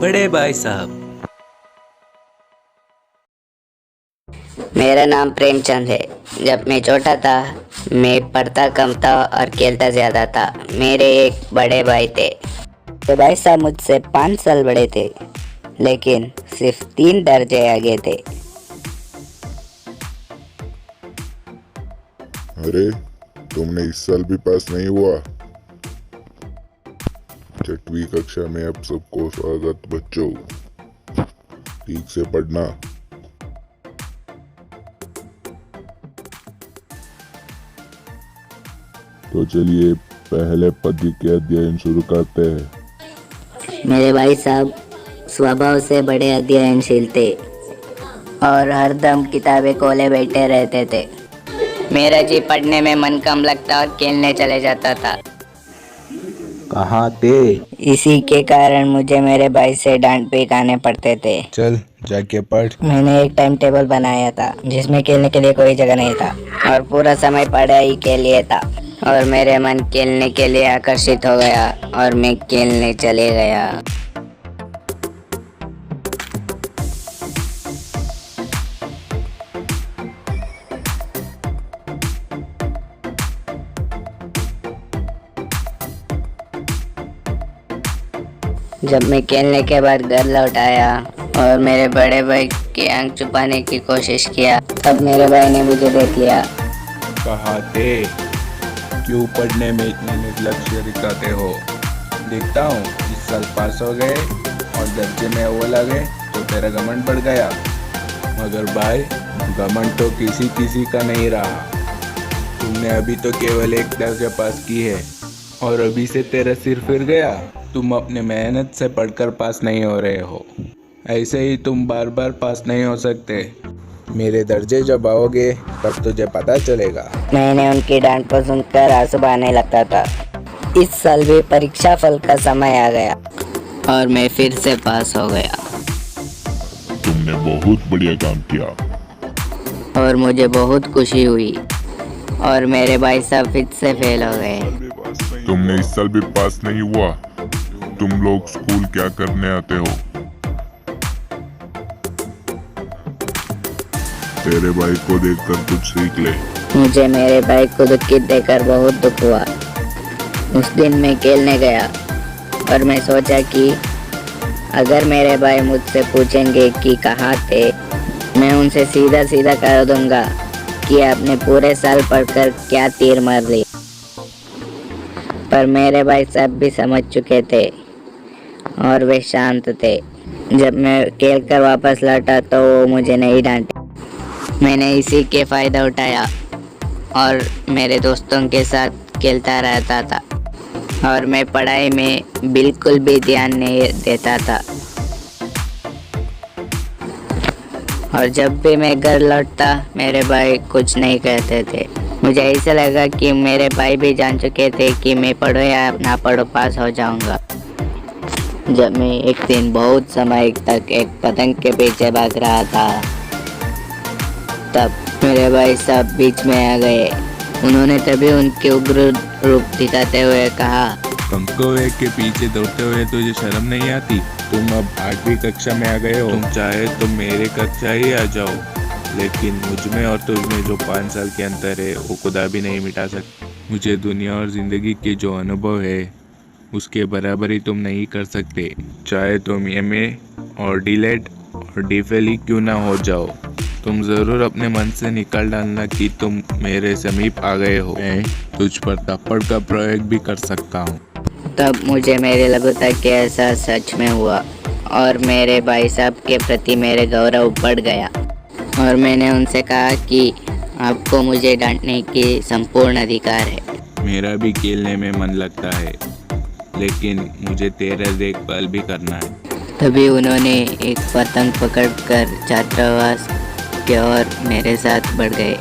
बड़े भाई साहब, मेरा नाम प्रेमचंद है। जब मैं छोटा था, मैं पढ़ता कम था और खेलता ज्यादा था। मेरे एक बड़े भाई थे। तो भाई साहब मुझसे 5 साल बड़े थे, लेकिन सिर्फ 3 दर्जे आगे थे। अरे, तुमने इस साल भी पास नहीं हुआ। 6वीं कक्षा में अब सबको स्वागत बच्चों। ठीक से पढ़ना। तो चलिए पहले पद्य के अध्ययन शुरू करते हैं। मेरे भाई साहब स्वभाव से बड़े अध्ययनशील थे और हरदम किताबें खोले बैठे रहते थे। मेरा जी पढ़ने में मन कम लगता और खेलने चले जाता था। कहाँ थे? इसी के कारण मुझे मेरे भाई से डांट भी खाने पड़ते थे। चल जाके पढ़। मैंने एक टाइम टेबल बनाया था जिसमें खेलने के लिए कोई जगह नहीं था और पूरा समय पढ़ाई के लिए था। और मेरे मन खेलने के लिए आकर्षित हो गया और मैं खेलने चले गया। जब मैं खेलने के बाद घर लौट आया और मेरे बड़े भाई की आंख छुपाने की कोशिश किया, तब मेरे भाई ने मुझे देख लिया। कहाँ थे? क्यों पढ़ने में इतने निर्लक्ष्य दिखाते हो? देखता हूँ इस साल पास हो गए और दर्जे में अव्वल आ गए तो तेरा घमंड बढ़ गया। मगर भाई, घमंड तो किसी किसी का नहीं रहा। तुमने अभी तो केवल एक दर्जा पास की है और अभी से तेरा सिर फिर गया। तुम अपने मेहनत से पढ़कर पास नहीं हो रहे हो। ऐसे ही तुम बार बार पास नहीं हो सकते। मेरे दर्जे जब आओगे तब तुझे पता चलेगा। मैंने उनकी डांट को सुनकर आंसू बहाने लगता था। इस साल भी परीक्षा फल का समय आ गया और मैं फिर से पास हो गया तुमने बहुत बढ़िया काम किया। और मुझे बहुत खुशी हुई। और मेरे भाई साहब फिर से फेल हो गए। तुमने इस साल भी पास नहीं हुआ। तुम लोग स्कूल क्या करने आते हो? तेरे भाई को देखकर कुछ सीख ले। मुझे मेरे भाई को दुखी देखकर बहुत दुख हुआ। उस दिन मैं खेलने गया और मैं सोचा कि अगर मेरे भाई मुझसे पूछेंगे कि कहाँ थे, मैं उनसे सीधा सीधा कर दूंगा कि आपने पूरे साल पढ़कर क्या तीर मार ली। पर मेरे भाई साहब भी समझ चुके थे और वे शांत थे। जब मैं खेल कर वापस लौटा तो वो मुझे नहीं डांटे। मैंने इसी के फायदा उठाया और मेरे दोस्तों के साथ खेलता रहता था और मैं पढ़ाई में बिल्कुल भी ध्यान नहीं देता था। और जब भी मैं घर लौटता मेरे भाई कुछ नहीं कहते थे। मुझे ऐसा लगा कि मेरे भाई भी जान चुके थे कि मैं पढ़ो या ना पढ़ो पास हो जाऊंगा। जब मैं एक दिन बहुत समय तक एक पतंग के पीछे भाग रहा था, तब मेरे भाई साहब बीच में आ गए। उन्होंने तभी उनके उग्र रूप दिखाते हुए कहा, पंखों के पीछे दौड़ते हुए तुझे शर्म नहीं आती? तुम अब 8वीं कक्षा में आ गए हो। तुम चाहे तो मेरे कक्षा ही आ जाओ, लेकिन मुझमें और तुझमें जो 5 साल के अंतर है वो खुदा भी नहीं मिटा सकता। मुझे दुनिया और जिंदगी के जो अनुभव है उसके बराबरी तुम नहीं कर सकते, चाहे तुम एमए और डीलेट और डीफेल ही क्यों ना हो जाओ। तुम ज़रूर अपने मन से निकाल डालना कि तुम मेरे समीप आ गए हो। मैं तुझ पर थप्पड़ का प्रयोग भी कर सकता हूँ। तब मुझे मेरी लघुता के एहसास सच में हुआ और मेरे भाई साहब के प्रति मेरे गौरव बढ़ गया और मैंने उनसे कहा कि आपको मुझे डांटने की संपूर्ण अधिकार है। मेरा भी खेलने में मन लगता है, लेकिन मुझे तेरा देखभाल भी करना है। तभी उन्होंने एक पतंग पकड़कर छात्रावास की ओर मेरे साथ बढ़ गए।